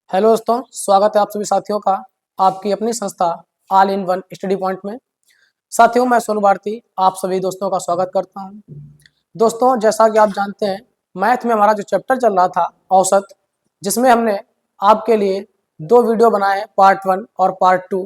Hello दोस्तों, स्वागत है आप सभी साथियों का आपकी अपनी संस्था all in one study point में। साथियों, मैं सोनू भारती आप सभी दोस्तों का स्वागत करता हूं। दोस्तों, जैसा कि आप जानते हैं, मैथ में हमारा जो चैप्टर चल रहा था औसत, जिसमें हमने आपके लिए दो वीडियो बनाए हैं, पार्ट 1 और पार्ट 2।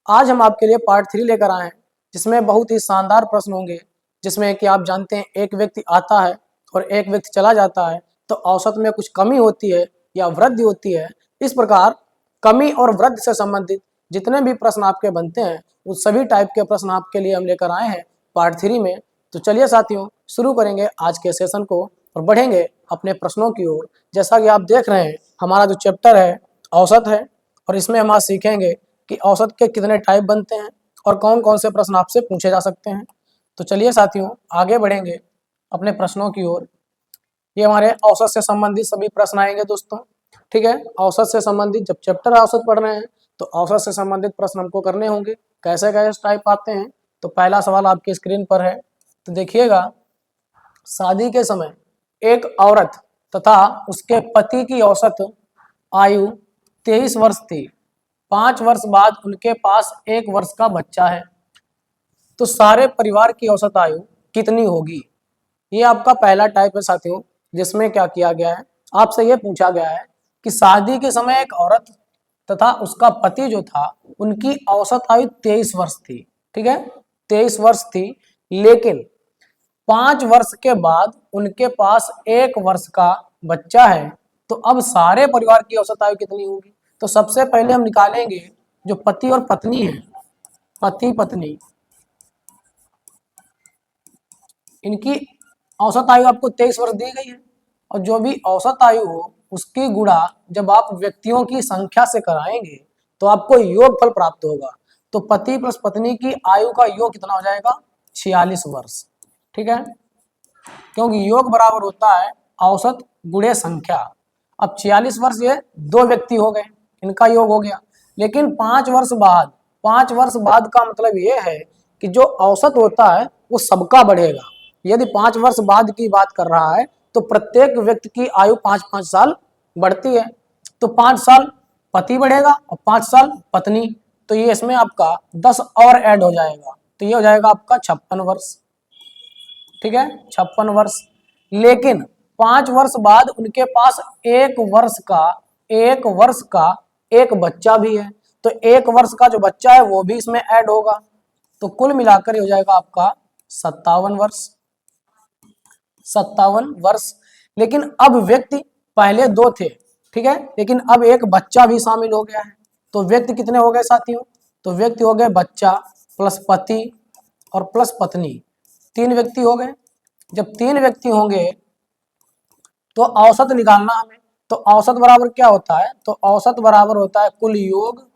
आज हम आपके लिए पार्ट 3 लेकर आए हैं, जिसमें बहुत ही शानदार प्रश्न होंगे। जिसमें कि आप जानते हैं, एक व्यक्ति आता है और एक व्यक्ति चला जाता है, तो औसत में कुछ कमी होती है या वृद्धि होती है। इस प्रकार कमी और वृद्धि से संबंधित जितने भी प्रश्न आपके बनते हैं, उस सभी टाइप के प्रश्न आपके लिए हम लेकर आए हैं पार्ट 3 में। तो चलिए साथियों, शुरू करेंगे आज के सेशन को और बढ़ेंगे अपने प्रश्नों की ओर। जैसा कि आप देख रहे हैं, हमारा जो चैप्टर है औसत है, और इसमें हम आज सीखेंगे कि औसत के कितने टाइप बनते हैं और कौन कौन से प्रश्न आपसे पूछे जा सकते हैं। तो चलिए साथियों, आगे बढ़ेंगे अपने प्रश्नों की ओर। ये हमारे औसत से संबंधित सभी प्रश्न आएंगे दोस्तों। ठीक है, औसत से संबंधित जब चैप्टर औसत पढ़ रहे हैं तो औसत से संबंधित प्रश्न हमको करने होंगे। कैसे कैसे टाइप आते हैं, तो पहला सवाल आपकी स्क्रीन पर है, तो देखिएगा। शादी के समय एक औरत तथा उसके पति की औसत आयु 23 वर्ष थी। 5 वर्ष बाद उनके पास 1 वर्ष का बच्चा है, तो सारे परिवार की औसत आयु कितनी होगी? ये आपका पहला टाइप है साथियों, जिसमें क्या किया गया है, आपसे ये पूछा गया है कि शादी के समय एक औरत तथा उसका पति जो था, उनकी औसत आयु 23 वर्ष थी। ठीक है, 23 वर्ष थी, लेकिन 5 वर्ष के बाद उनके पास 1 वर्ष का बच्चा है, तो अब सारे परिवार की औसत आयु कितनी होगी? तो सबसे पहले हम निकालेंगे जो पति और पत्नी है, पति पत्नी, इनकी औसत आयु आपको 23 वर्ष दी गई है। और जो भी औसत आयु हो, उसकी गुणा जब आप व्यक्तियों की संख्या से कराएंगे तो आपको योगफल प्राप्त होगा। तो पति प्लस पत्नी की आयु का योग कितना हो जाएगा? 46 वर्ष। ठीक है, क्योंकि योग बराबर होता है औसत गुणे संख्या। अब 46 वर्ष ये दो व्यक्ति हो गए, इनका योग हो गया। लेकिन 5 वर्ष बाद, 5 वर्ष बाद का मतलब ये है कि जो औसत होता है वो सबका बढ़ेगा। यदि 5 वर्ष बाद की बात कर रहा है तो प्रत्येक व्यक्ति की आयु 5-5 साल बढ़ती है। तो 5 साल पति बढ़ेगा और 5 साल पत्नी, तो ये इसमें आपका 10 और ऐड हो जाएगा, तो ये हो जाएगा आपका 56 वर्ष। ठीक है, 56 वर्ष। लेकिन 5 वर्ष बाद उनके पास 1 वर्ष का एक बच्चा भी है, तो 1 वर्ष का जो बच्चा है वो भी इसमें ऐड होगा, तो कुल मिलाकर हो जाएगा आपका 57 वर्ष। 57 वर्ष। लेकिन अब व्यक्ति पहले दो थे, ठीक है, लेकिन अब एक बच्चा भी शामिल हो गया है, तो व्यक्ति कितने हो गए साथियों? तो व्यक्ति हो गए बच्चा प्लस पति और प्लस पत्नी, 3 व्यक्ति हो गए। जब 3 व्यक्ति होंगे तो औसत निकालना हमें। तो औसत बराबर क्या होता है? तो औसत बराबर होता है कुल योग,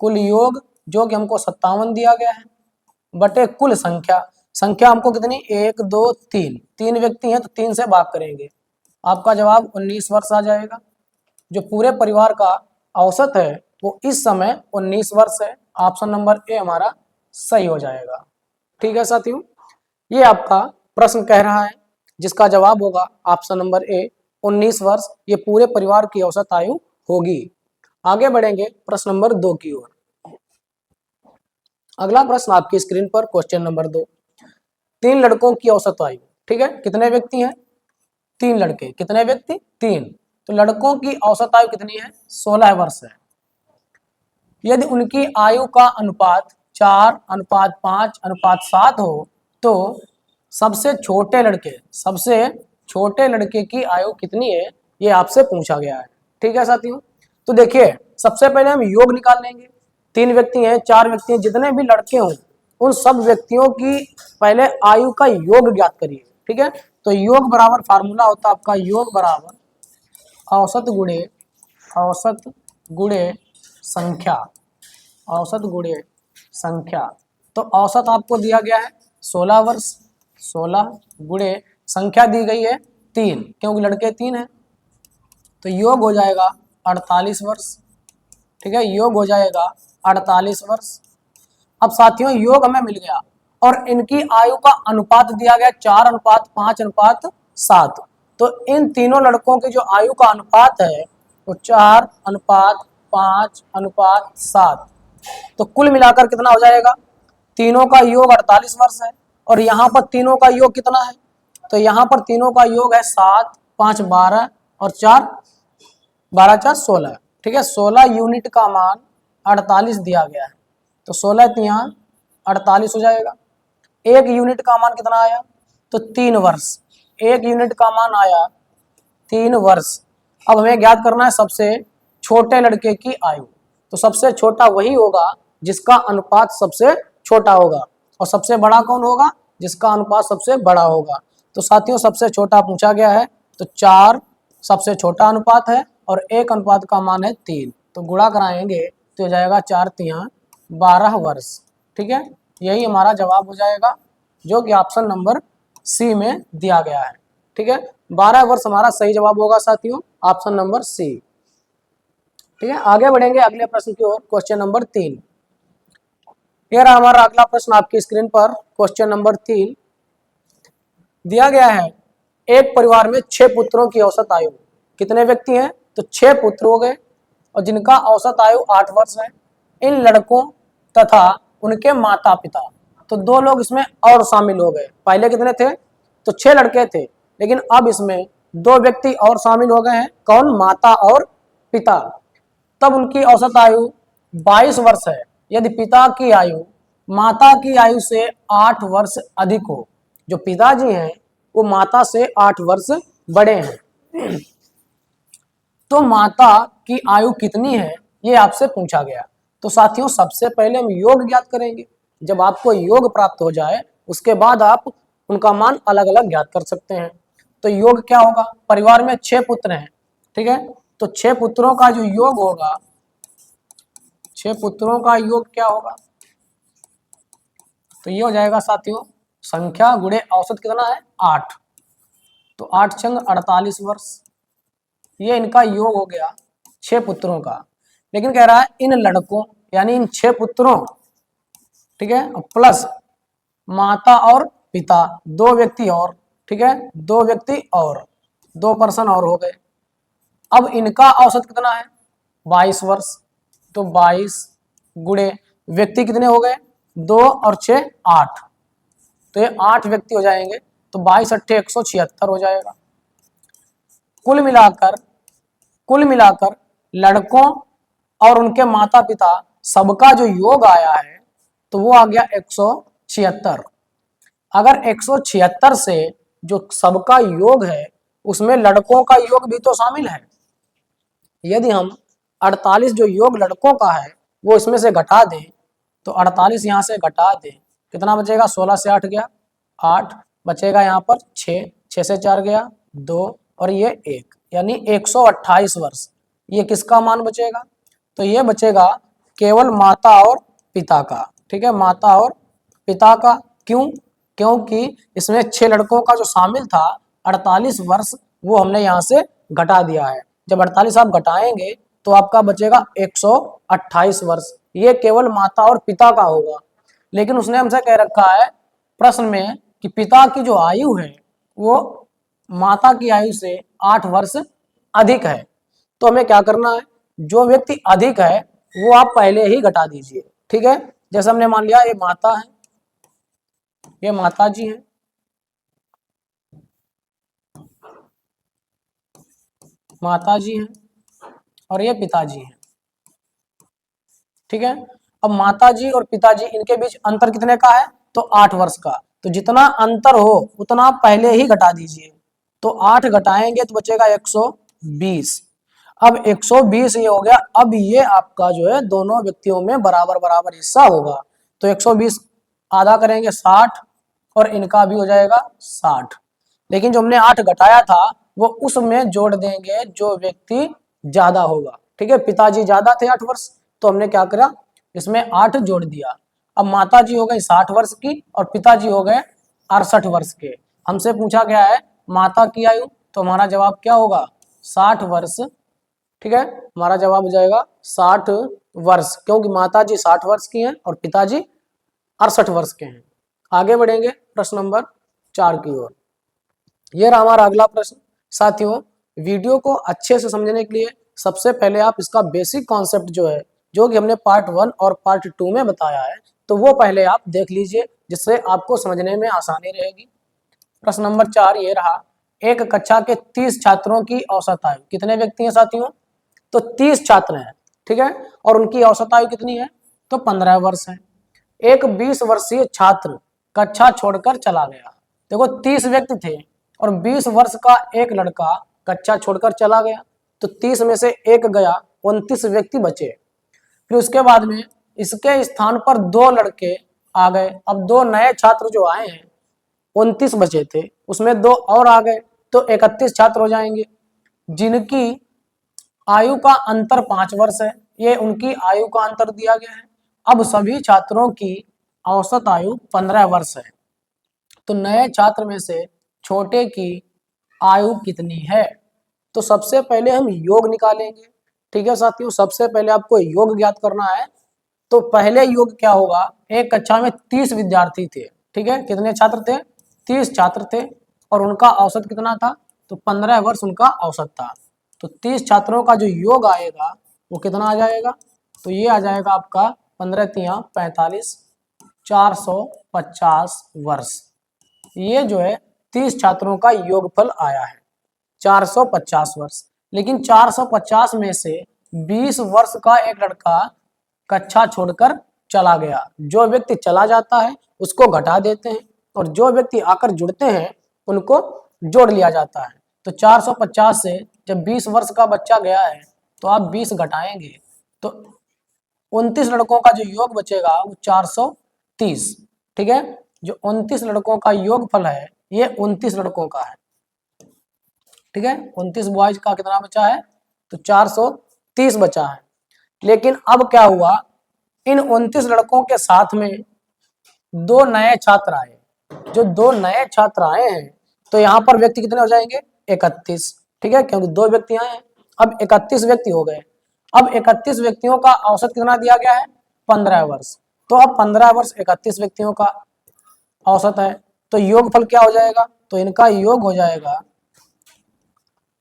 कुल योग जो कि हमको 57 दिया गया है, बटे कुल संख्या। संख्या हमको कितनी? 1 2 3, 3 व्यक्ति हैं तो 3 से भाग करेंगे, आपका जवाब 19 वर्ष आ जाएगा। जो पूरे परिवार का औसत है वो इस समय 19 वर्ष है। ऑप्शन नंबर ए हमारा सही हो जाएगा। ठीक है साथियों, ये आपका प्रश्न कह रहा है, जिसका जवाब होगा ऑप्शन नंबर ए 19 वर्ष, ये पूरे परिवार की औसत आयु होगी। आगे बढ़ेंगे प्रश्न नंबर 2 की ओर। अगला प्रश्न आपकी स्क्रीन पर, क्वेश्चन नंबर 2। 3 लड़कों की औसत आयु, ठीक है, कितने व्यक्ति हैं? 3 लड़के, कितने व्यक्ति? 3। तो लड़कों की औसत आयु कितनी है? 16 वर्ष है। यदि उनकी आयु का अनुपात 4:5:7 हो, तो सबसे छोटे लड़के की आयु कितनी है, ये आपसे पूछा गया है। ठीक है साथियों, तो देखिए सबसे पहले हम योग निकाल लेंगे। 3 व्यक्ति हैं, 4 व्यक्ति हैं, जितने भी लड़के हों उन सब व्यक्तियों की पहले आयु का योग ज्ञात करिए। ठीक है, तो योग बराबर फार्मूला होता है आपका, योग बराबर औसत गुणे संख्या, औसत गुणे संख्या। तो औसत आपको दिया गया है 16 वर्ष, 16 गुणे संख्या दी गई है 3, क्योंकि लड़के 3 हैं, तो योग हो जाएगा 48 वर्ष। ठीक है, योग हो जाएगा 48 वर्ष। अब साथियों योग हमें मिल गया और इनकी आयु का अनुपात दिया गया 4:5:7, तो इन तीनों लड़कों की जो आयु का अनुपात है तो 4:5:7। तो कुल मिलाकर कितना हो जाएगा, तीनों का योग 48 वर्ष है। और यहाँ पर तीनों का योग कितना है, तो यहाँ पर तीनों का योग है 7, 5, 12 और 4, 12, 4, 16। ठीक है, 16 यूनिट का मान 48 दिया गया है, तो 16 तिया 48 हो जाएगा। एक यूनिट का मान कितना आया, तो 3 वर्ष। एक यूनिट का मान आया 3 वर्ष। अब हमें ज्ञात करना है सबसे छोटे लड़के की आयु। तो सबसे छोटा वही होगा जिसका अनुपात सबसे छोटा होगा, और सबसे बड़ा कौन होगा, जिसका अनुपात सबसे बड़ा होगा। तो साथियों सबसे छोटा पूछा गया है, तो 4 सबसे छोटा अनुपात है और एक अनुपात का मान है 3। तो गुणा कराएंगे तो हो जाएगा 4 तिया 12 वर्ष। ठीक है, यही हमारा जवाब हो जाएगा, जो कि ऑप्शन नंबर सी में दिया गया है। ठीक है, 12 वर्ष हमारा सही जवाब होगा साथियों, ऑप्शन नंबर सी। ठीक है, आगे बढ़ेंगे अगले प्रश्न की ओर, क्वेश्चन नंबर 3। यह रहा हमारा अगला प्रश्न आपकी स्क्रीन पर। क्वेश्चन नंबर 3 दिया गया है, एक परिवार में 6 पुत्रों की औसत आयु, कितने व्यक्ति हैं, तो 6 पुत्र हो गए और जिनका औसत आयु 8 वर्ष है। इन लड़कों तथा उनके माता पिता, तो 2 लोग इसमें और शामिल हो गए। पहले कितने थे, तो 6 लड़के थे, लेकिन अब इसमें 2 व्यक्ति और शामिल हो गए हैं। कौन, माता और पिता। तब उनकी औसत आयु 22 वर्ष है यदि पिता की आयु माता की आयु से 8 वर्ष अधिक हो। जो पिताजी हैं वो माता से 8 वर्ष बड़े हैं। तो माता की आयु कितनी है, ये आपसे पूछा गया। तो साथियों सबसे पहले हम योग ज्ञात करेंगे। जब आपको योग प्राप्त हो जाए उसके बाद आप उनका मान अलग अलग ज्ञात कर सकते हैं। तो योग क्या होगा, परिवार में 6 पुत्र हैं। ठीक है, तो 6 पुत्रों का जो योग होगा, 6 पुत्रों का योग क्या होगा, तो ये हो जाएगा साथियों संख्या गुणे औसत कितना है, 8। तो 8 छंग 48 वर्ष, ये इनका योग हो गया 6 पुत्रों का। लेकिन कह रहा है इन लड़कों यानी इन 6 पुत्रों, ठीक है, प्लस माता और पिता 2 व्यक्ति और, ठीक है, 2 व्यक्ति और 2 पर्सन और हो गए। अब इनका औसत कितना है, 22 वर्ष। तो 22 गुणे व्यक्ति कितने हो गए, 2 और 6 8, तो ये 8 व्यक्ति हो जाएंगे। तो 22 अट्ठे 176 हो जाएगा। कुल मिलाकर लड़कों और उनके माता पिता सबका जो योग आया है तो वो आ गया 176। अगर 176 से जो सबका योग है उसमें लड़कों का योग भी तो शामिल है। यदि हम 48 जो योग लड़कों का है वो इसमें से घटा दें, तो 48 यहाँ से घटा दें, कितना बचेगा, 16 से 8 गया 8, बचेगा यहाँ पर 6 से 4 गया 2 और ये 1, यानी 128 वर्ष। ये किसका मान बचेगा, तो ये बचेगा केवल माता और पिता का। ठीक है, माता और पिता का। क्यों, क्योंकि इसमें 6 लड़कों का जो शामिल था 48 वर्ष वो हमने यहाँ से घटा दिया है। जब 48 आप घटाएंगे तो आपका बचेगा 128 वर्ष। ये केवल माता और पिता का होगा। लेकिन उसने हमसे कह रखा है प्रश्न में कि पिता की जो आयु है वो माता की आयु से 8 वर्ष अधिक है। तो हमें क्या करना है, जो व्यक्ति अधिक है वो आप पहले ही घटा दीजिए। ठीक है, जैसे हमने मान लिया ये माता है, ये माता जी है, माता जी हैं और ये पिताजी हैं। ठीक है, अब माता जी और पिताजी इनके बीच अंतर कितने का है, तो 8 वर्ष का। तो जितना अंतर हो उतना पहले ही घटा दीजिए। तो 8 घटाएंगे तो बचेगा 120। अब 120 ये हो गया। अब ये आपका जो है दोनों व्यक्तियों में बराबर बराबर हिस्सा होगा। तो 120 आधा करेंगे 60 और इनका भी हो जाएगा 60। लेकिन जो हमने 8 घटाया था वो उसमें जोड़ देंगे जो व्यक्ति ज्यादा होगा। ठीक है, पिताजी ज्यादा थे 8 वर्ष, तो हमने क्या करा, इसमें 8 जोड़ दिया। अब माता जी हो गई 60 वर्ष की और पिताजी हो गए 68 वर्ष के। हमसे पूछा गया है माता की आयु, तो हमारा जवाब क्या होगा, 60 वर्ष। ठीक है, हमारा जवाब हो जाएगा 60 वर्ष, क्योंकि माता जी 60 वर्ष की हैं और पिताजी 68 वर्ष के हैं। आगे बढ़ेंगे प्रश्न नंबर 4 की ओर। यह रहा हमारा अगला प्रश्न। साथियों वीडियो को अच्छे से समझने के लिए सबसे पहले आप इसका बेसिक कॉन्सेप्ट जो है, जो कि हमने पार्ट 1 और पार्ट 2 में बताया है, तो वो पहले आप देख लीजिए, जिससे आपको समझने में आसानी रहेगी। प्रश्न नंबर 4 ये रहा, एक कक्षा के 30 छात्रों की औसत आयु, कितने व्यक्ति हैं साथियों? तो 30 छात्र हैं, ठीक है, और उनकी औसत आयु कितनी है? तो 15 वर्ष है। एक 20 वर्षीय छात्र कक्षा छोड़कर चला गया। देखो 30 व्यक्ति थे और 20 वर्ष का एक लड़का कक्षा छोड़कर चला गया, तो 30 में से एक गया, 29 व्यक्ति बचे। फिर उसके बाद में इसके स्थान पर 2 लड़के आ गए। अब 2 नए छात्र जो आए हैं, 29 बचे थे, उसमें 2 और आ गए, तो 31 छात्र हो जाएंगे, जिनकी आयु का अंतर 5 वर्ष है। ये उनकी आयु का अंतर दिया गया है। अब सभी छात्रों की औसत आयु 15 वर्ष है। तो नए छात्र में से छोटे की आयु कितनी है? तो सबसे पहले हम योग निकालेंगे, ठीक है साथियों। सबसे पहले आपको योग ज्ञात करना है। तो पहले योग क्या होगा, एक कक्षा में 30 विद्यार्थी थे, ठीक है, कितने छात्र थे? 30 छात्र थे, और उनका औसत कितना था? तो 15 वर्ष उनका औसत था। तो 30 छात्रों का जो योग आएगा वो कितना आ जाएगा? तो ये आ जाएगा आपका 15 तिया 45, 450 वर्ष। ये जो है 30 छात्रों का योगफल आया है 450 वर्ष। लेकिन 450 में से 20 वर्ष का एक लड़का कक्षा छोड़कर चला गया। जो व्यक्ति चला जाता है उसको घटा देते हैं, और जो व्यक्ति आकर जुड़ते हैं उनको जोड़ लिया जाता है। तो 450 से जब 20 वर्ष का बच्चा गया है तो आप 20 घटाएंगे तो 29 लड़कों का जो योग बचेगा वो 430, ठीक है। जो 29 लड़कों का योगफल है ये 29 लड़कों का है, ठीक है। 29 बॉयज का कितना बचा है? तो 430 बचा है। लेकिन अब क्या हुआ, इन 29 लड़कों के साथ में 2 नए छात्र आए। जो 2 नए छात्र आए हैं तो यहाँ पर व्यक्ति कितने हो जाएंगे? 31, ठीक है, क्योंकि 2 व्यक्ति आए हैं। अब 31 व्यक्ति हो गए। अब 31 व्यक्तियों का औसत कितना दिया गया है? 15 वर्ष। तो अब 15 वर्ष 31 व्यक्तियों का औसत है, तो योगफल क्या हो जाएगा? तो इनका योग हो जाएगा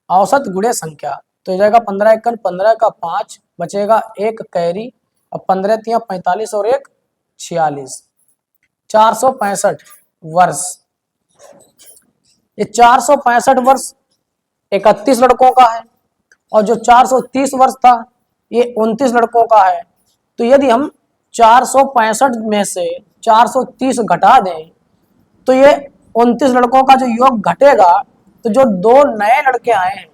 औसत गुणे संख्या। तो हो जाएगा 15 एकन 15 का 5 बचेगा, एक कैरी, अब 15 तिया 45 और एक 46, 465 वर्ष। ये 465 वर्ष 31 लड़कों का है, और जो 430 वर्ष था ये 29 लड़कों का है। तो यदि हम 465 में से 430 घटा दें तो ये 29 लड़कों का जो योग घटेगा, तो जो 2 नए लड़के आए हैं,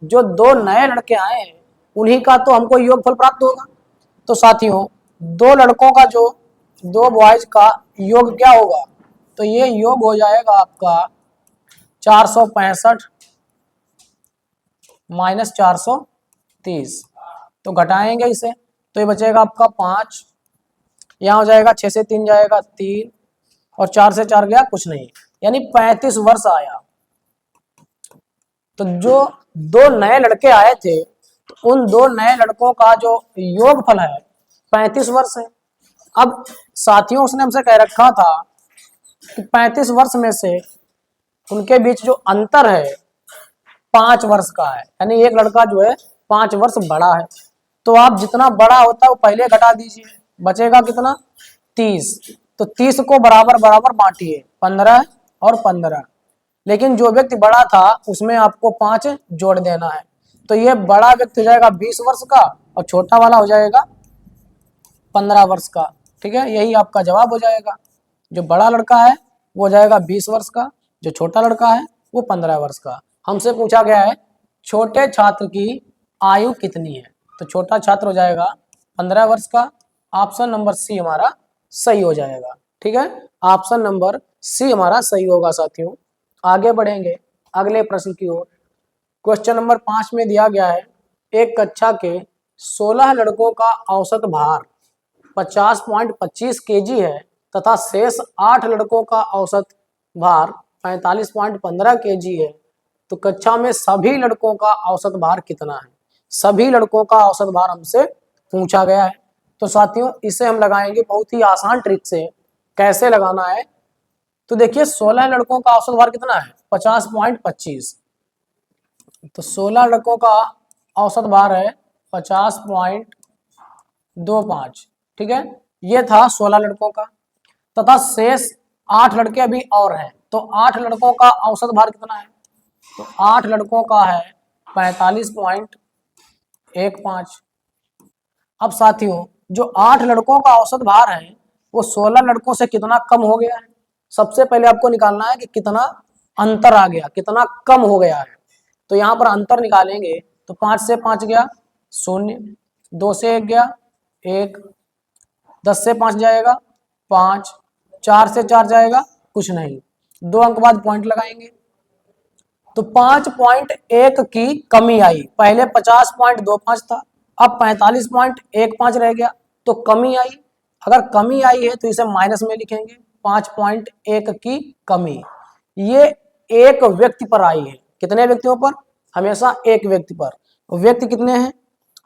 जो 2 नए लड़के आए हैं उन्हीं का तो हमको योगफल प्राप्त होगा। तो साथियों 2 लड़कों का जो 2 बॉयज का योग क्या होगा? तो ये योग हो जाएगा आपका 465 माइनस 430। तो घटाएंगे इसे तो ये बचेगा आपका 5, यहाँ हो जाएगा 6 से 3 जाएगा 3, और 4 से 4 गया कुछ नहीं, यानी 35 वर्ष आया। तो जो 2 नए लड़के आए थे तो उन 2 नए लड़कों का जो योगफल है 35 वर्ष है। अब साथियों उसने हमसे कह रखा था कि 35 वर्ष में से उनके बीच जो अंतर है 5 वर्ष का है, यानी एक लड़का जो है 5 वर्ष बड़ा है। तो आप जितना बड़ा होता है वो पहले घटा दीजिए, बचेगा कितना? 30। तो 30 को बराबर बराबर बांटिए, 15 और 15। लेकिन जो व्यक्ति बड़ा था उसमें आपको 5 जोड़ देना है। तो ये बड़ा व्यक्ति हो जाएगा 20 वर्ष का और छोटा वाला हो जाएगा 15 वर्ष का, ठीक है। यही आपका जवाब हो जाएगा। जो बड़ा लड़का है वो हो जाएगा 20 वर्ष का, जो छोटा लड़का है वो 15 वर्ष का। हमसे पूछा गया है छोटे छात्र की आयु कितनी है, तो छोटा छात्र हो जाएगा 15 वर्ष का। ऑप्शन नंबर सी हमारा सही हो जाएगा, ठीक है। ऑप्शन नंबर सी हमारा सही होगा साथियों। आगे बढ़ेंगे अगले प्रश्न की ओर। क्वेश्चन नंबर 5 में दिया गया है एक कक्षा के 16 लड़कों का औसत भार 50.25 केजी है तथा शेष 8 लड़कों का औसत भार 45.15 केजी है। तो कक्षा में सभी लड़कों का औसत भार कितना है? सभी लड़कों का औसत भार हमसे पूछा गया है। तो साथियों इसे हम लगाएंगे बहुत ही आसान ट्रिक से। कैसे लगाना है? तो देखिए 16 लड़कों का औसत भार कितना है? 50.25। तो 16 लड़कों का औसत भार है 50.25। ठीक है, ये था 16 लड़कों का। तथा शेष 8 लड़के अभी और हैं, तो 8 लड़कों का औसत भार कितना है? तो 8 लड़कों का है 45.15। अब साथियों, जो 8 लड़कों का औसत भार है वो 16 लड़कों से कितना कम हो गया है? सबसे पहले आपको निकालना है कि कितना अंतर आ गया, कितना कम हो गया है। तो यहाँ पर अंतर निकालेंगे तो 5 से 5 गया 0, 2 से 1 गया 1, 10 से 5 जाएगा 5, 4 से 4 जाएगा कुछ नहीं, 2 अंक बाद पॉइंट लगाएंगे तो 5.1 की कमी आई। पहले 50.25 था, अब 45.15 रह गया, तो कमी आई। अगर कमी आई है तो इसे माइनस में लिखेंगे, 5.1 की कमी। ये एक व्यक्ति पर आई है। कितने व्यक्तियों पर? हमेशा एक व्यक्ति पर। व्यक्ति कितने हैं?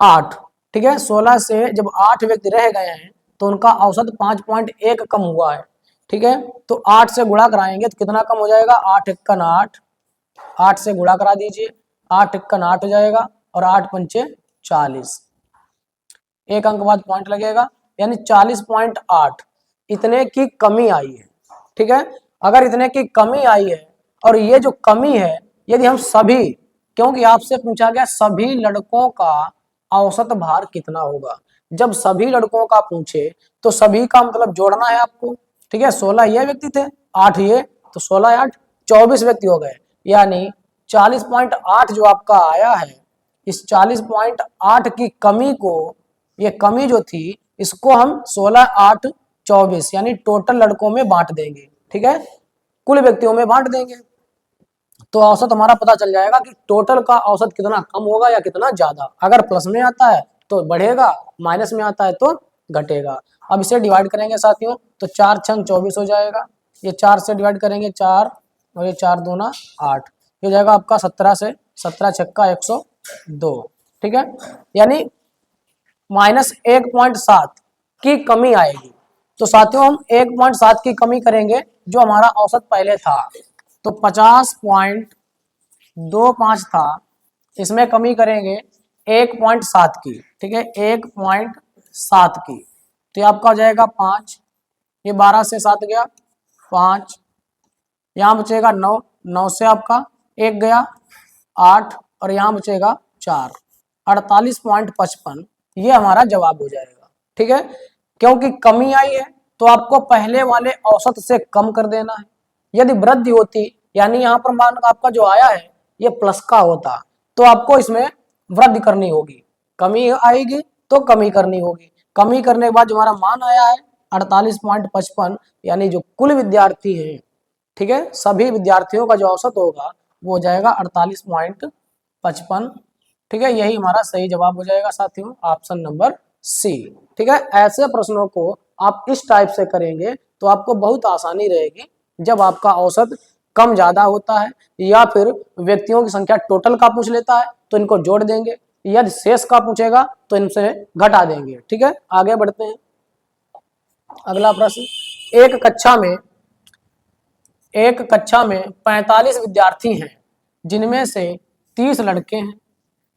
8। ठीक है, 16 से जब 8 व्यक्ति रह गए हैं तो उनका औसत 5.1 कम हुआ है। ठीक है, तो 8 से गुणा कराएंगे तो कितना कम हो जाएगा? 8 × 8, 8 से गुणा करा दीजिए, 8 × 8 हो जाएगा और 8 पंचे 40, एक अंक बाद पॉइंट लगेगा, यानी 40.8 इतने की कमी आई है। ठीक है, अगर इतने की कमी आई है और ये जो कमी है यदि हम सभी, क्योंकि आपसे पूछा गया सभी लड़कों का औसत भार कितना होगा, जब सभी लड़कों का पूछे तो सभी का मतलब जोड़ना है आपको। ठीक है, 16 ये व्यक्ति थे, 8 ये, तो 16 8 24 व्यक्ति हो गए, यानी 40.8 जो आपका आया है, इस 40.8 की कमी को, ये कमी जो थी इसको हम 16 8 24 यानी टोटल लड़कों में बांट देंगे। ठीक है, कुल व्यक्तियों में बांट देंगे तो औसत हमारा पता चल जाएगा कि टोटल का औसत कितना कम होगा या कितना ज्यादा। अगर प्लस में आता है तो बढ़ेगा, माइनस में आता है तो घटेगा। अब इसे डिवाइड करेंगे साथियों तो 4 छंग 24 हो जाएगा, ये 4 से डिवाइड करेंगे 4 और ये 4 दूना 8, ये हो जाएगा आपका 17 से 17 छक्का 102। ठीक है, यानी -1.7 की कमी आएगी। तो साथियों हम 1.7 की कमी करेंगे जो हमारा औसत पहले था, तो 50.25 था, इसमें कमी करेंगे 1.7 की। ठीक है, 1.7 की, तो ये आपका हो जाएगा 5, ये 12 से 7 गया 5, यहाँ बचेगा 9, 9 से आपका 1 गया 8 और यहाँ बचेगा 4, 48.55 ये हमारा जवाब हो जाएगा। ठीक है, क्योंकि कमी आई है तो आपको पहले वाले औसत से कम कर देना है। यदि वृद्धि होती, यानी यहाँ पर मान आपका जो आया है ये प्लस का होता, तो आपको इसमें वृद्धि करनी होगी। कमी आएगी तो कमी करनी होगी, कमी करने के बाद जो हमारा मान आया है 48.55, यानी जो कुल विद्यार्थी हैं, ठीक है, सभी विद्यार्थियों का जो औसत होगा वो हो जाएगा 48.55। ठीक है, यही हमारा सही जवाब हो जाएगा साथियों, ऑप्शन नंबर सी। ठीक है, ऐसे प्रश्नों को आप इस टाइप से करेंगे तो आपको बहुत आसानी रहेगी। जब आपका औसत कम ज्यादा होता है या फिर व्यक्तियों की संख्या टोटल का पूछ लेता है तो इनको जोड़ देंगे, यदि शेष का पूछेगा तो इनसे घटा देंगे। ठीक है, आगे बढ़ते हैं। अगला प्रश्न, एक कक्षा में 45 विद्यार्थी हैं जिनमें से 30 लड़के हैं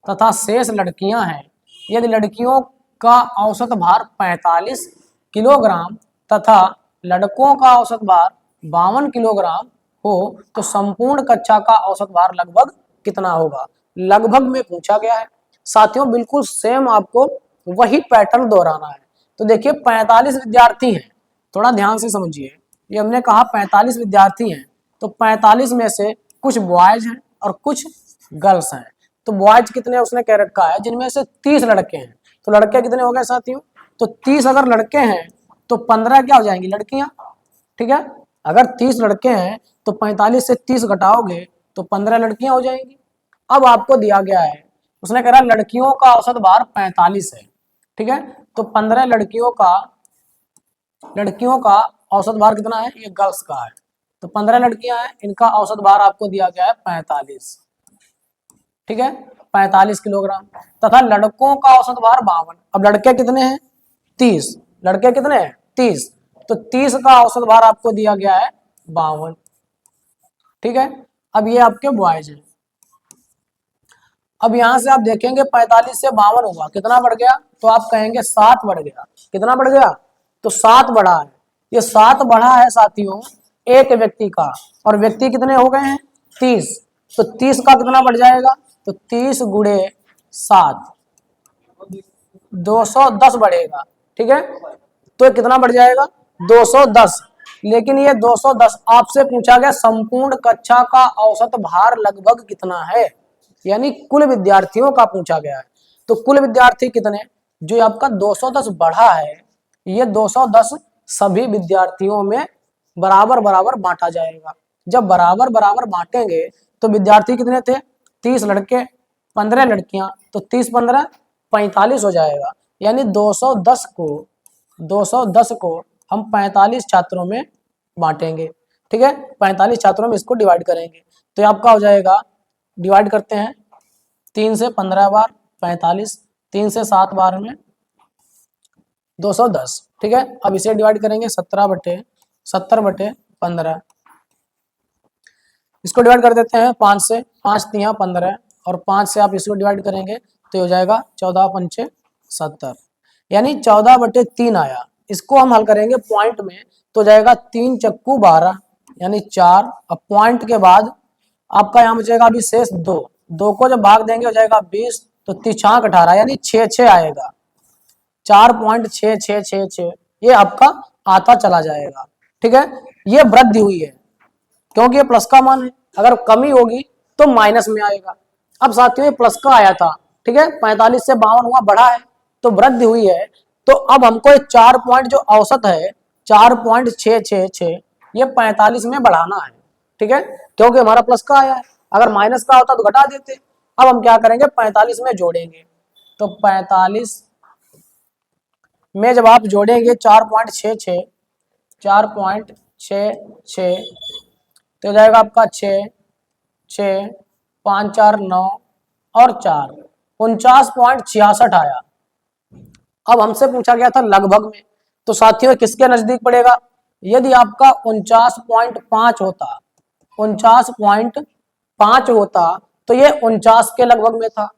तथा शेष लड़कियां हैं। यदि लड़कियों का औसत भार 45 किलोग्राम तथा लड़कों का औसत भार 52 किलोग्राम हो तो संपूर्ण कक्षा का औसत भार लगभग कितना होगा? लगभग में पूछा गया है साथियों, बिल्कुल सेम आपको वही पैटर्न दोहराना है। तो देखिए 45 विद्यार्थी हैं, थोड़ा ध्यान से समझिए, ये हमने कहा 45 विद्यार्थी हैं, तो 45 में से कुछ बॉयज हैं और कुछ गर्ल्स हैं। तो बॉयज कितने उसने कह रखा है, जिनमें से 30 लड़के हैं, तो लड़के कितने हो गए साथियों? तो 30 अगर लड़के हैं तो 15 क्या हो जाएंगी? लड़कियां। ठीक है, अगर 30 लड़के हैं तो 45 से 30 घटाओगे तो 15 लड़कियां हो जाएंगी। अब आपको दिया गया है, उसने कह रहा लड़कियों का औसत भार 45 है। ठीक है, तो 15 लड़कियों का औसत भार कितना है? ये गर्ल्स का है, तो 15 लड़कियां हैं, इनका औसत भार आपको दिया गया है 45। ठीक है, 45 किलोग्राम तथा लड़कों का औसत भार 52। अब लड़के कितने हैं? 30। लड़के कितने हैं? 30, तो 30 का औसत भार आपको दिया गया है 52। ठीक है, अब ये आपके बॉयज हैं। अब यहां से आप देखेंगे 45 से 52 हुआ, कितना बढ़ गया? तो आप कहेंगे 7 बढ़ गया। कितना बढ़ गया? तो 7 बढ़ा है। ये 7 बढ़ा है साथियों एक व्यक्ति का, और व्यक्ति कितने हो गए हैं? 30। तो 30 का कितना बढ़ जाएगा? तो 30 गुणे 7, 210 बढ़ेगा। ठीक है, तो कितना बढ़ जाएगा? 210। लेकिन ये 210 आपसे पूछा गया संपूर्ण कक्षा का औसत भार लगभग कितना है, यानी कुल विद्यार्थियों का पूछा गया है। तो कुल विद्यार्थी कितने? जो आपका 210 बढ़ा है, ये 210 सभी विद्यार्थियों में बराबर बराबर बांटा जाएगा। जब बराबर बराबर बांटेंगे तो विद्यार्थी कितने थे? 30 लड़के, 15 लड़कियां, तो 30 15 45 हो जाएगा। यानी 210 को हम 45 छात्रों में बांटेंगे। ठीक है, 45 छात्रों में इसको डिवाइड करेंगे, तो ये आपका हो जाएगा, डिवाइड करते हैं 3 से 15 बार 45, 3 से 7 बार में 210। ठीक है, अब इसे डिवाइड करेंगे 70/15, इसको डिवाइड कर देते हैं 5 से, 5 3 15, और 5 से आप इसको डिवाइड करेंगे तो हो जाएगा 14 पंचे 70, यानी 14/3 आया। इसको हम हल करेंगे पॉइंट में तो जाएगा 3 चक्कू 12, यानी 4। अब पॉइंट के बाद आपका यहाँ बचेगा अभी शेष 2, 2 को जब भाग देंगे हो जाएगा 20, तो 3 18, यानी 6 आएगा। 4.6666 ये आपका आता चला जाएगा। ठीक है, ये वृद्धि हुई है क्योंकि ये प्लस का मान है, अगर कमी होगी तो माइनस में आएगा। अब साथियों ये प्लस का आया था, ठीक है, 45 से 52 हुआ, बढ़ा है तो वृद्धि हुई है। तो अब हमको ये 4 पॉइंट जो औसत है 4.666 ये 45 में बढ़ाना है। ठीक है, क्योंकि हमारा प्लस का आया है, अगर माइनस का होता तो घटा देते। अब हम क्या करेंगे? 45 में जोड़ेंगे, तो 45 में जब आप जोड़ेंगे 4.66 तो जाएगा आपका 6 6 5 4 9 और 4 49.66 आया। अब हमसे पूछा गया था लगभग में, तो साथियों किसके नजदीक पड़ेगा? यदि आपका 49.5 होता, 49.5 होता तो ये 49 के लगभग में था,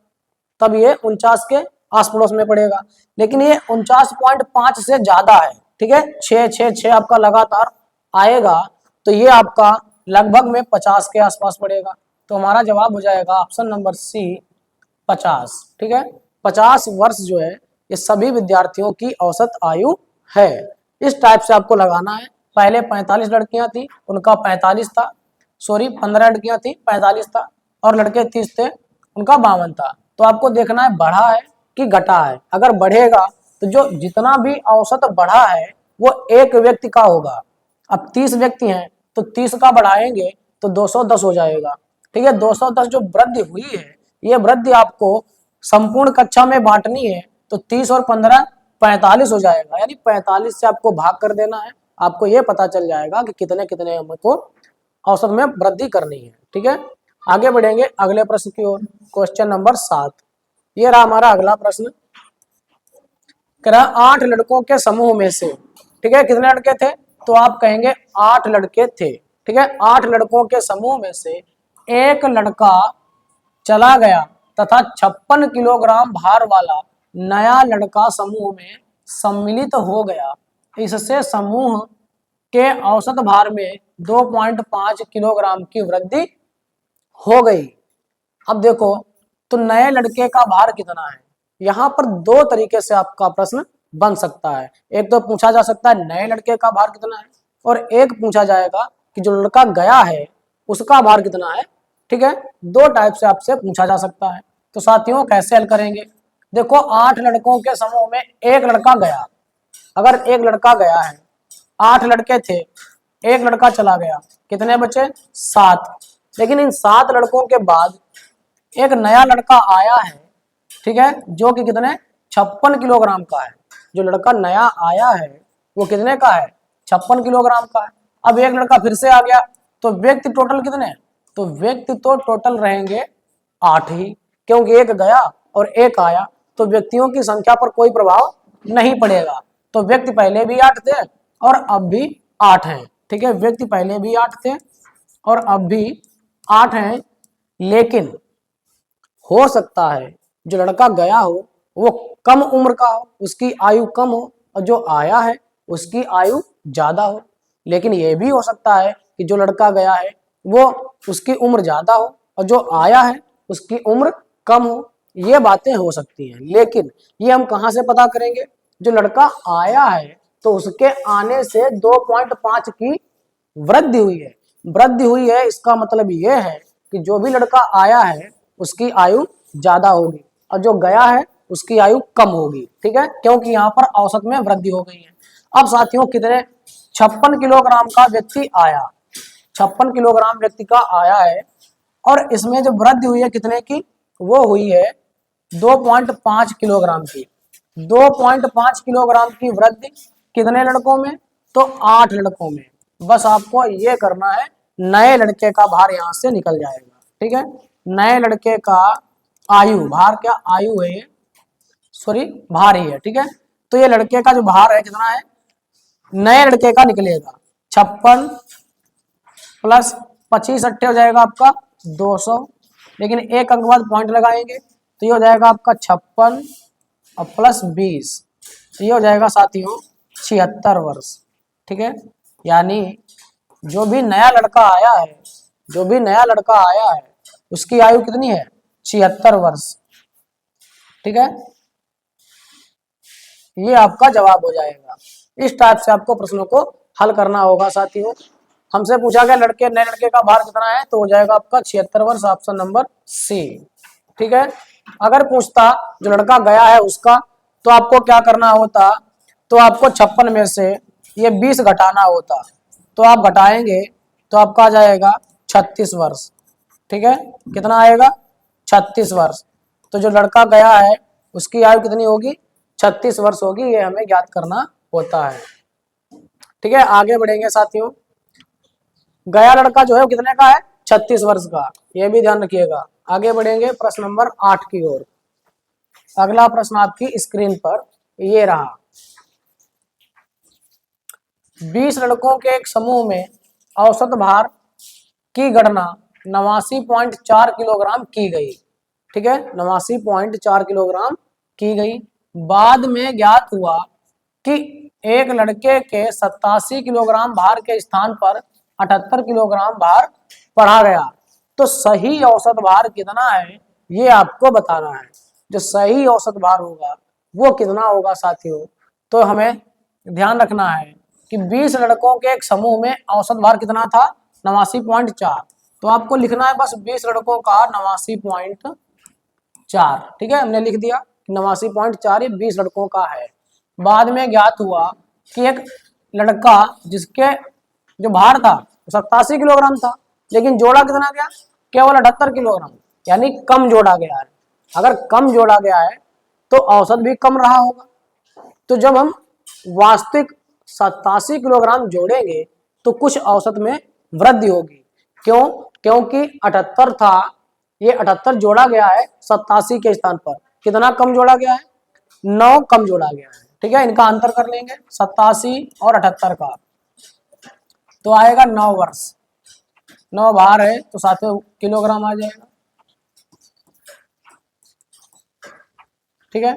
तब ये 49 के आस पड़ोस में पड़ेगा। लेकिन ये 49.5 से ज्यादा है। ठीक है, 6 आपका लगातार आएगा, तो ये आपका लगभग में 50 के आसपास पड़ेगा। तो हमारा जवाब हो जाएगा ऑप्शन नंबर सी 50। ठीक है, 50 वर्ष जो है ये सभी विद्यार्थियों की औसत आयु है। इस टाइप से आपको लगाना है। पहले 45 लड़कियां थी, उनका 45 था, सॉरी 15 लड़कियां थी 45 था, और लड़के 30 थे, उनका 52 था। तो आपको देखना है बढ़ा है कि घटा है। अगर बढ़ेगा तो जो जितना भी औसत बढ़ा है वो एक व्यक्ति का होगा। अब 30 व्यक्ति हैं तो 30 का बढ़ाएंगे तो 210 हो जाएगा। ठीक है, 210 जो वृद्धि हुई है ये वृद्धि आपको संपूर्ण कक्षा में बांटनी है, तो 30 और 15 45 हो जाएगा, यानी 45 से आपको भाग कर देना है। आपको ये पता चल जाएगा कि कितने कितने हमको औसत में वृद्धि करनी है। ठीक है, आगे बढ़ेंगे अगले प्रश्न की ओर। क्वेश्चन नंबर 7, ये रहा हमारा अगला प्रश्न। कह रहा 8 लड़कों के समूह में से, ठीक है, कितने लड़के थे? तो आप कहेंगे 8 लड़के थे। ठीक है, 8 लड़कों के समूह में से एक लड़का चला गया तथा 56 किलोग्राम भार वाला नया लड़का समूह में सम्मिलित हो गया। इससे समूह के औसत भार में 2.5 किलोग्राम की वृद्धि हो गई। अब देखो, तो नए लड़के का भार कितना है? यहाँ पर दो तरीके से आपका प्रश्न बन सकता है। एक तो पूछा जा सकता है नए लड़के का भार कितना है, और एक पूछा जाएगा कि जो लड़का गया है उसका भार कितना है। ठीक है, दो टाइप से आपसे पूछा जा सकता है। तो साथियों कैसे हल करेंगे? देखो, 8 लड़कों के समूह में एक लड़का गया। अगर एक लड़का गया है, 8 लड़के थे, एक लड़का चला गया, कितने बचे? 7। लेकिन इन 7 लड़कों के बाद एक नया लड़का आया है, ठीक है, जो कि कितने 56 किलोग्राम का है। जो लड़का नया आया है वो कितने का है? 56 किलोग्राम का है। अब एक लड़का फिर से आ गया, तो व्यक्ति टोटल कितने? तो व्यक्ति तो टोटल रहेंगे 8 ही, क्योंकि एक गया और एक आया, तो व्यक्तियों की संख्या पर कोई प्रभाव नहीं पड़ेगा। तो व्यक्ति पहले भी 8 थे और अब भी 8 हैं। ठीक है, व्यक्ति पहले भी 8 थे और अब भी 8 हैं। लेकिन हो सकता है जो लड़का गया हो वो कम उम्र का हो, उसकी आयु कम हो, और जो आया है उसकी आयु ज्यादा हो। लेकिन यह भी हो सकता है कि जो लड़का गया है वो उसकी उम्र ज्यादा हो और जो आया है उसकी उम्र कम हो। ये बातें हो सकती हैं, लेकिन ये हम कहाँ से पता करेंगे? जो लड़का आया है तो उसके आने से 2.5 की वृद्धि हुई है। वृद्धि हुई है इसका मतलब यह है कि जो भी लड़का आया है उसकी आयु ज्यादा होगी और जो गया है उसकी आयु कम होगी। ठीक है, क्योंकि यहाँ पर औसत में वृद्धि हो गई है। अब साथियों कितने 56 किलोग्राम का व्यक्ति आया, 56 किलोग्राम व्यक्ति का आया है और इसमें जो वृद्धि हुई है कितने की, वो हुई है 2.5 किलोग्राम की। 2.5 किलोग्राम की वृद्धि कितने लड़कों में? तो 8 लड़कों में। बस आपको ये करना है, नए लड़के का भार यहां से निकल जाएगा। ठीक है, नए लड़के का आयु, भार क्या आयु है, सॉरी भार ही है। ठीक है, तो ये लड़के का जो भार है कितना है, नए लड़के का निकलेगा 56 प्लस 25 अट्ठे हो जाएगा आपका 200, लेकिन एक अंक बाद पॉइंट लगाएंगे तो ये हो जाएगा आपका 56 और प्लस 20, तो ये हो जाएगा साथियों 76 वर्ष। ठीक है, यानी जो भी नया लड़का आया है, जो भी नया लड़का आया है उसकी आयु कितनी है, 76 वर्ष। ठीक है, ये आपका जवाब हो जाएगा। इस टाइप से आपको प्रश्नों को हल करना होगा साथियों। हमसे पूछा गया लड़के, नए लड़के का भार कितना है, तो हो जाएगा आपका 76 वर्ष, ऑप्शन नंबर सी। ठीक है, अगर पूछता जो लड़का गया है उसका, तो आपको क्या करना होता, तो आपको 56 में से ये 20 घटाना होता, तो आप घटाएंगे तो आपका आ जाएगा 36 वर्ष। ठीक है, कितना आएगा, 36 वर्ष। तो जो लड़का गया है उसकी आयु कितनी होगी, 36 वर्ष होगी, ये हमें ज्ञात करना होता है। ठीक है, आगे बढ़ेंगे साथियों। गया लड़का जो है वो कितने का है, 36 वर्ष का, ये भी ध्यान रखिएगा। आगे बढ़ेंगे प्रश्न नंबर 8 की ओर। अगला प्रश्न आपकी स्क्रीन पर ये रहा। 20 लड़कों के एक समूह में औसत भार की गणना 89.4 किलोग्राम की गई। ठीक है, 89.4 किलोग्राम की गई। बाद में ज्ञात हुआ कि एक लड़के के 87 किलोग्राम भार के स्थान पर 78 किलोग्राम भार पढ़ा गया, तो सही औसत भार कितना है ये आपको बताना है। जो सही औसत भार होगा वो कितना होगा साथियों, तो हमें ध्यान रखना है कि 20 लड़कों के एक समूह में औसत भार कितना था, 89.4। तो आपको लिखना है बस 20 लड़कों का 89.4। ठीक है, हमने लिख दिया 89.4 ये 20 लड़कों का है। बाद में ज्ञात हुआ कि एक लड़का जिसके जो भार था 87 किलोग्राम था, लेकिन जोड़ा कितना गया, केवल 78 किलोग्राम, यानी कम जोड़ा गया है। अगर कम जोड़ा गया है तो औसत भी कम रहा होगा। तो जब हम वास्तविक 87 किलोग्राम जोड़ेंगे तो कुछ औसत में वृद्धि होगी। क्यों? क्योंकि 78 था, ये 78 जोड़ा गया है 87 के स्थान पर, कितना कम जोड़ा गया है, 9 कम जोड़ा गया है। ठीक है, इनका अंतर कर लेंगे 87 और 78 का, तो आएगा 9 वर्ष। 9 भार है तो 7 किलोग्राम आ जाएगा। ठीक है,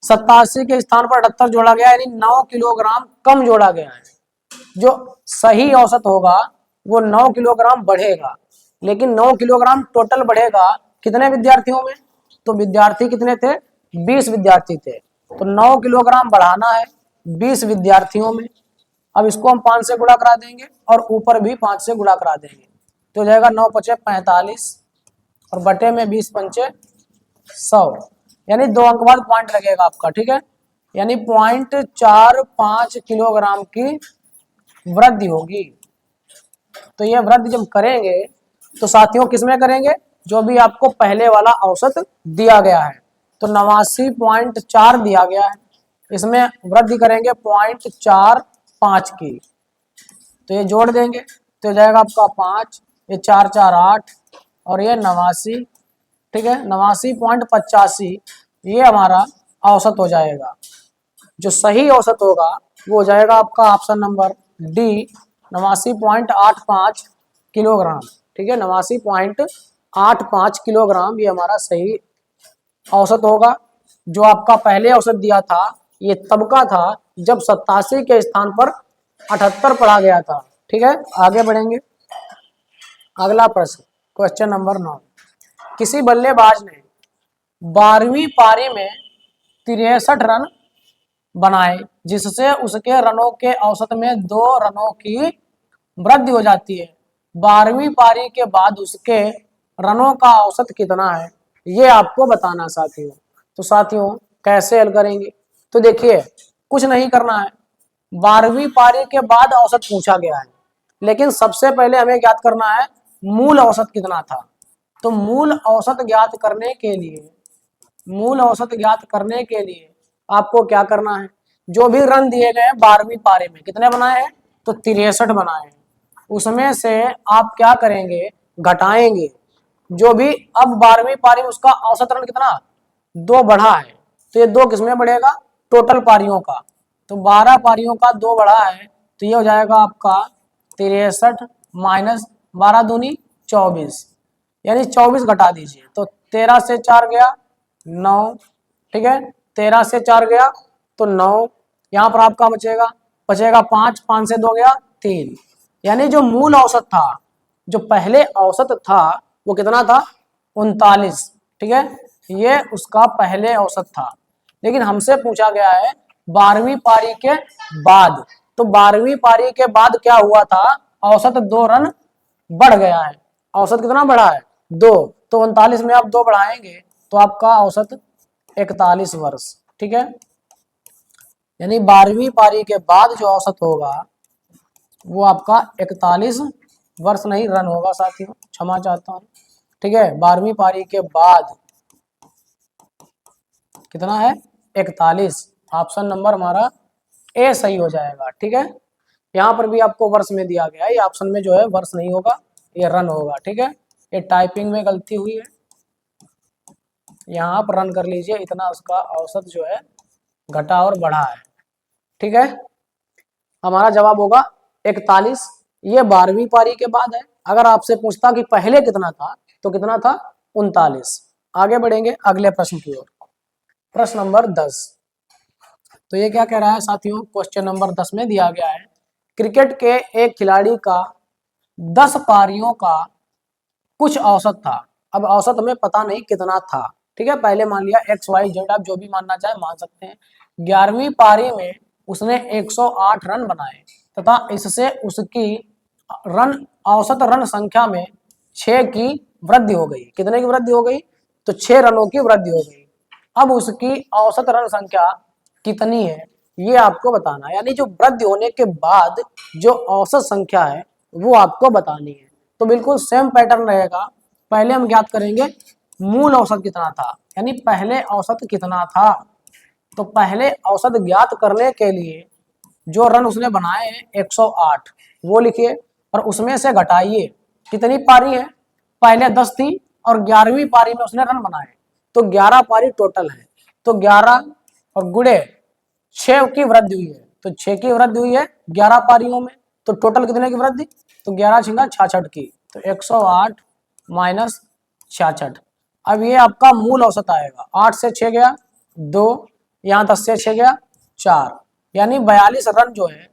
87 के स्थान पर 78 जोड़ा गया, यानी 9 किलोग्राम कम जोड़ा गया है। जो सही औसत होगा वो 9 किलोग्राम बढ़ेगा, लेकिन 9 किलोग्राम टोटल बढ़ेगा कितने विद्यार्थियों में, तो विद्यार्थी कितने थे, 20 विद्यार्थी थे, तो 9 किलोग्राम बढ़ाना है 20 विद्यार्थियों में। अब इसको हम 5 से गुणा करा देंगे और ऊपर भी 5 से गुणा करा देंगे, तो हो जाएगा 9 पचे 45 और बटे में 20 पंचे 100, यानी 2 अंक बाद पॉइंट लगेगा आपका। ठीक है, यानी 0.45 किलोग्राम की वृद्धि होगी। तो ये वृद्धि जब करेंगे तो साथियों किसमें करेंगे, जो भी आपको पहले वाला औसत दिया गया है, तो 89.4 दिया गया है, इसमें वृद्धि करेंगे 0.45 की, तो ये जोड़ देंगे तो हो जाएगा आपका 5, ये 4 4 8 और ये 89। ठीक है, 89.85 ये हमारा औसत हो जाएगा। जो सही औसत होगा वो हो जाएगा आपका ऑप्शन नंबर डी, 89.85 किलोग्राम। ठीक है, 89.85 85 किलोग्राम ये हमारा सही औसत होगा। जो आपका पहले औसत दिया था ये तब का था जब 87 के स्थान पर 78 पढ़ा गया था। ठीक है, आगे बढ़ेंगे। अगला प्रश्न, क्वेश्चन नंबर 9। किसी बल्लेबाज ने 12वीं पारी में 63 रन बनाए जिससे उसके रनों के औसत में 2 रनों की वृद्धि हो जाती है। 12वीं पारी के बाद उसके रनों का औसत कितना है, ये आपको बताना साथियों। तो साथियों कैसे हल करेंगे, तो देखिए कुछ नहीं करना है। 12वीं पारी के बाद औसत पूछा गया है, लेकिन सबसे पहले हमें ज्ञात करना है मूल औसत कितना था। तो मूल औसत ज्ञात करने के लिए आपको क्या करना है, जो भी रन दिए गए 12वीं पारी में कितने बनाए हैं, तो 63 बनाए हैं। उसमें से आप क्या करेंगे, घटाएंगे जो भी। अब 12वीं पारी में उसका औसत रन कितना, 2 बढ़ा है, तो ये 2 किसमें बढ़ेगा, टोटल पारियों का। तो 12 पारियों का 2 बढ़ा है, तो ये हो जाएगा आपका 63 माइनस 12 दूनी 24, यानी 24 घटा दीजिए। तो 13 से 4 गया 9, ठीक है, 13 से 4 गया तो 9, यहाँ पर आपका बचेगा 5, 5 से 2 गया 3, यानी जो मूल औसत था, जो पहले औसत था वो कितना था, 39। ठीक है, ये उसका पहले औसत था, लेकिन हमसे पूछा गया है 12वीं पारी के बाद। तो 12वीं पारी के बाद क्या हुआ था, औसत 2 रन बढ़ गया है। औसत कितना बढ़ा है, 2, तो 39 में आप 2 बढ़ाएंगे तो आपका औसत 41 वर्ष। ठीक है, यानी 12वीं पारी के बाद जो औसत होगा वो आपका 41 वर्ष नहीं रन होगा साथियों, क्षमा चाहता हूँ। ठीक है, 12वीं पारी के बाद कितना है, 41। ऑप्शन नंबर हमारा ए सही हो जाएगा। ठीक है, यहाँ पर भी आपको वर्ष में दिया गया है, ये ऑप्शन में जो है वर्ष नहीं होगा, ये रन होगा। ठीक है, ये टाइपिंग में गलती हुई है, यहाँ आप रन कर लीजिए, इतना उसका औसत जो है घटा और बढ़ा है। ठीक है, हमारा जवाब होगा 41। ये 12वीं पारी के बाद है। अगर आपसे पूछता कि पहले कितना था, तो कितना था, 39। आगे बढ़ेंगे अगले प्रश्न की ओर। प्रश्न नंबर 10। तो ये क्या कह रहा है साथियों, क्वेश्चन नंबर 10 में दिया गया है क्रिकेट के एक खिलाड़ी का 10 पारियों का कुछ औसत था। अब औसत हमें पता नहीं कितना था। ठीक है, पहले मान लिया XYZ, आप जो भी मानना चाहे मान सकते हैं। 11वीं पारी में उसने 108 रन बनाए तथा इससे उसकी रन औसत रन संख्या में 6 की वृद्धि हो गई। कितने की वृद्धि हो गई, तो 6 रनों की वृद्धि हो गई। अब उसकी औसत रन संख्या कितनी है, ये आपको बताना है, यानी जो वृद्धि होने के बाद जो औसत संख्या है वो आपको बतानी है। तो बिल्कुल सेम पैटर्न रहेगा। पहले हम ज्ञात करेंगे मूल औसत कितना था, यानी पहले औसत कितना था। तो पहले औसत ज्ञात करने के लिए जो रन उसने बनाए हैं 108 वो लिखिए, और उसमें से घटाइए कितनी पारी है, पहले 10 थी और 11वीं पारी में उसने रन बनाए, तो 11 पारी टोटल है। तो 11 और गुणे 6 की वृद्धि हुई है, तो 6 की वृद्धि हुई है 11 पारियों में, तो टोटल कितने की वृद्धि, तो 11 छिंगा 66 की, तो 108 माइनस 66। अब ये आपका मूल औसत आएगा, 8 से 6 गया 2, यहाँ 10 से 6 गया 4, यानी 42 रन जो है,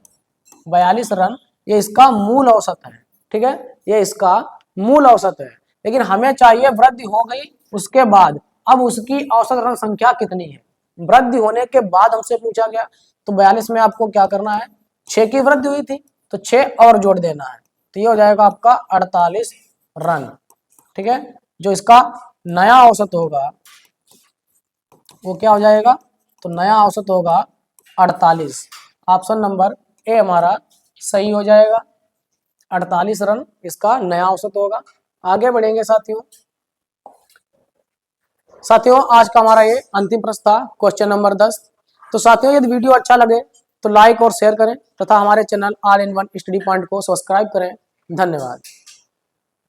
42 रन ये इसका मूल औसत है। ठीक है, ये इसका मूल औसत है, लेकिन हमें चाहिए वृद्धि हो गई उसके बाद, अब उसकी औसत रन संख्या कितनी है। वृद्धि होने के बाद हमसे पूछा गया, तो 42 में आपको क्या करना है, 6 की वृद्धि हुई थी तो 6 और जोड़ देना है, तो ये हो जाएगा आपका 48 रन। ठीक है, जो इसका नया औसत होगा वो क्या हो जाएगा, तो नया औसत होगा 48। ऑप्शन नंबर ए हमारा सही हो जाएगा, 48 रन इसका नया औसत होगा। आगे बढ़ेंगे साथियों आज का हमारा ये अंतिम प्रश्न था, क्वेश्चन नंबर 10। तो साथियों यदि वीडियो अच्छा लगे तो लाइक और शेयर करें तथा हमारे channel all in one study point को सब्सक्राइब करें। धन्यवाद।